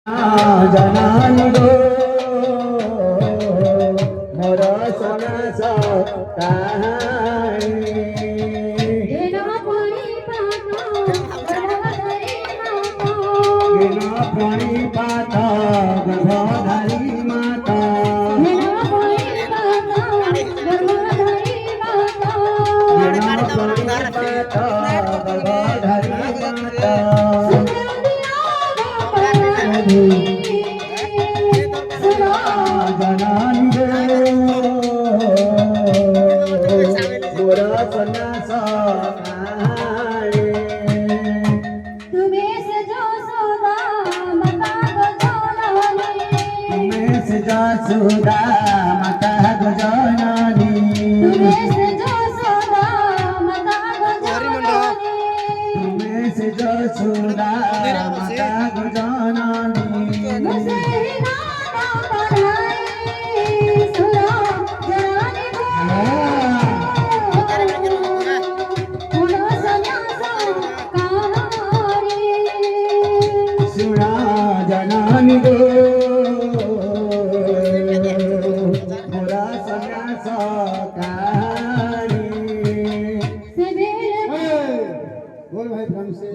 जनानी गो मोर सनास कहानी प्रणिपात गर्भधारी माता प्रणिपात गर्भधारी माता जनानी मोर सन्यास तुम्हें सजो सोदा माता गजाननी तुम्हें सजो सोदा माता गजाननी मुझे गाना पढ़ाई सुनो जनानी सुना जनानी गो मोरा सन्यास कहानी बोल भाई ढंग से।